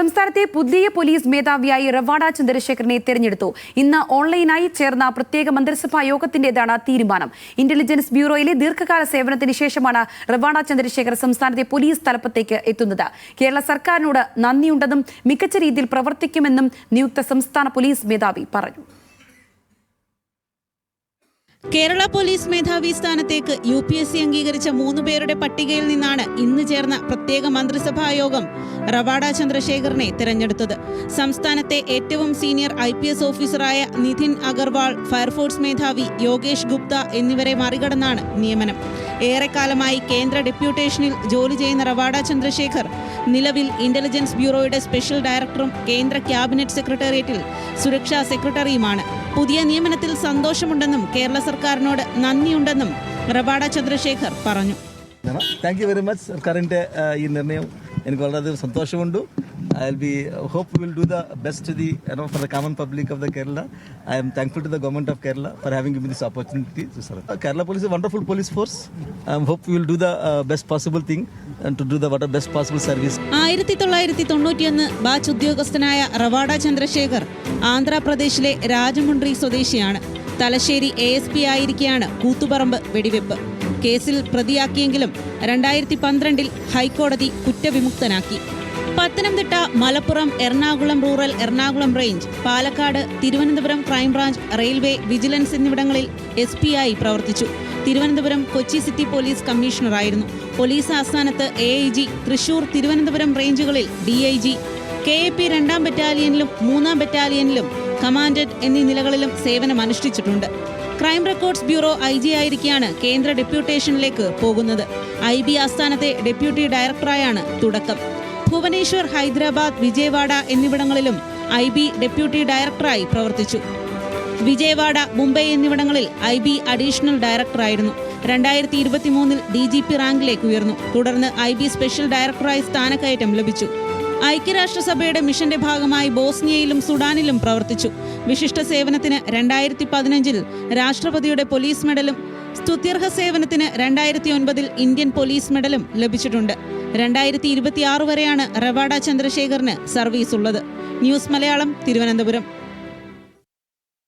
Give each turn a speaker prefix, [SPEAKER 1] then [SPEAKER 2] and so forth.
[SPEAKER 1] സംസ്ഥാനത്തെ പുതിയ പോലീസ് മേധാവിയായി റവാഡ ചന്ദ്രശേഖരനെ തെരഞ്ഞെടുത്തു. ഇന്ന് ഓൺലൈനായി ചേർന്ന പ്രത്യേക മന്ത്രിസഭാ യോഗത്തിന്റേതാണ് തീരുമാനം. ഇന്റലിജൻസ് ബ്യൂറോയിലെ ദീർഘകാല സേവനത്തിന് ശേഷമാണ് റവാഡ ചന്ദ്രശേഖർ സംസ്ഥാനത്തെ പോലീസ് തലപ്പത്തേക്ക് എത്തുന്നത്. കേരള സർക്കാരിനോട് നന്ദിയുണ്ടെന്നും മികച്ച രീതിയിൽ പ്രവർത്തിക്കുമെന്നും നിയുക്ത സംസ്ഥാന പോലീസ് മേധാവി പറഞ്ഞു.
[SPEAKER 2] കേരള പോലീസ് മേധാവി സ്ഥാനത്തേക്ക് UPSC അംഗീകരിച്ച 3 പേരുടെ പട്ടികയിൽ നിന്നാണ് ഇന്ന് ചേർന്ന പ്രത്യേക മന്ത്രിസഭാ യോഗം റവാഡ ചന്ദ്രശേഖറിനെ തിരഞ്ഞെടുത്തത്. സംസ്ഥാനത്തെ ഏറ്റവും സീനിയർ IPS ഓഫീസറായ നിതിൻ അഗർവാൾ, ഫയർഫോഴ്സ് മേധാവി യോഗേഷ് ഗുപ്ത എന്നിവരെ മറികടന്നാണ് നിയമനം. ഏറെക്കാലമായി കേന്ദ്ര ഡെപ്യൂട്ടേഷനിൽ ജോലി ചെയ്യുന്ന റവാഡ ചന്ദ്രശേഖർ നിലവിൽ ഇന്റലിജൻസ് ബ്യൂറോയുടെ സ്പെഷ്യൽ ഡയറക്ടറും കേന്ദ്ര ക്യാബിനറ്റ് സെക്രട്ടേറിയറ്റിൽ സുരക്ഷാ സെക്രട്ടറിയുമാണ്. പുതിയ നിയമനത്തിൽ സന്തോഷമുണ്ടെന്നും കേരള സർക്കാരിനോട് നന്ദിയുണ്ടെന്നും റവാഡ ചന്ദ്രശേഖർ പറഞ്ഞു.
[SPEAKER 3] Thank you very much. സർക്കാരിൻ്റെ ഈ നിർണയം എനിക്ക് വളരെ സന്തോഷമുണ്ട്. I hope we will do the best to for the common public of the Kerala. I am thankful to the government of Kerala for having given me this opportunity to serve. Kerala Police is a wonderful police force. I hope we will do the best possible thing and to do the best possible service.
[SPEAKER 2] 1991 batch ഉദ്യോഗസ്ഥനായ റവാഡ ചന്ദ്രശേഖർ ആന്ധ്രാപ്രദേശിലെ രാജമുണ്ട്രി സ്വദേശിയാണ്. Thalassery ASP ആയിരിക്കെയാണ് Koothuparamba വെടിവെപ്പ് കേസിൽ പ്രതിയാക്കിയെങ്കിലും 2012 ഹൈക്കോടതി കുറ്റവിമുക്തനാക്കി. Pathanamthitta, Malappuram, Ernakulam rural, Ernakulam range, Palakkad, Thiruvananthapuram crime branch, railway, vigilance എന്നിവിടങ്ങളിൽ SP ആയി പ്രവർത്തിച്ചു. തിരുവനന്തപുരം, കൊച്ചി സിറ്റി പോലീസ് കമ്മീഷണറായിരുന്നു. പോലീസ് ആസ്ഥാനത്ത് AIG, തൃശൂർ, തിരുവനന്തപുരം റേഞ്ചുകളിൽ DIG, KAP 2ാം ബറ്റാലിയനിലും 3ാം ബറ്റാലിയനിലും കമാൻഡന്റ് എന്നീ നിലകളിലും സേവനമനുഷ്ഠിച്ചിട്ടുണ്ട്. ക്രൈം റെക്കോർഡ്സ് ബ്യൂറോ IG ആയിരിക്കെയാണ് കേന്ദ്ര ഡെപ്യൂട്ടേഷനിലേക്ക് പോകുന്നത്. IB ആസ്ഥാനത്തെ ഡെപ്യൂട്ടി ഡയറക്ടറായാണ് തുടക്കം. ഭുവനേശ്വർ, ഹൈദരാബാദ്, വിജയവാഡ എന്നിവിടങ്ങളിലും IB ഡെപ്യൂട്ടി ഡയറക്ടറായി പ്രവർത്തിച്ചു. വിജയവാഡ, മുംബൈ എന്നിവിടങ്ങളിൽ IB അഡീഷണൽ ഡയറക്ടറായിരുന്നു. 2023 DGP റാങ്കിലേക്ക് ഉയർന്നു. തുടർന്ന് IB സ്പെഷ്യൽ ഡയറക്ടറായി സ്ഥാനക്കയറ്റം ലഭിച്ചു. ഐക്യരാഷ്ട്രസഭയുടെ മിഷന്റെ ഭാഗമായി ബോസ്നിയയിലും സുഡാനിലും പ്രവർത്തിച്ചു. വിശിഷ്ട സേവനത്തിന് 2015 രാഷ്ട്രപതിയുടെ പോലീസ് മെഡലും സ്തുത്യർഹ സേവനത്തിന് 2009 ഇന്ത്യൻ പോലീസ് മെഡലും ലഭിച്ചിട്ടുണ്ട്. 2026 വരെയാണ് റവാഡ ചന്ദ്രശേഖറിന് സർവീസ് ഉള്ളത്. ന്യൂസ് മലയാളം, തിരുവനന്തപുരം.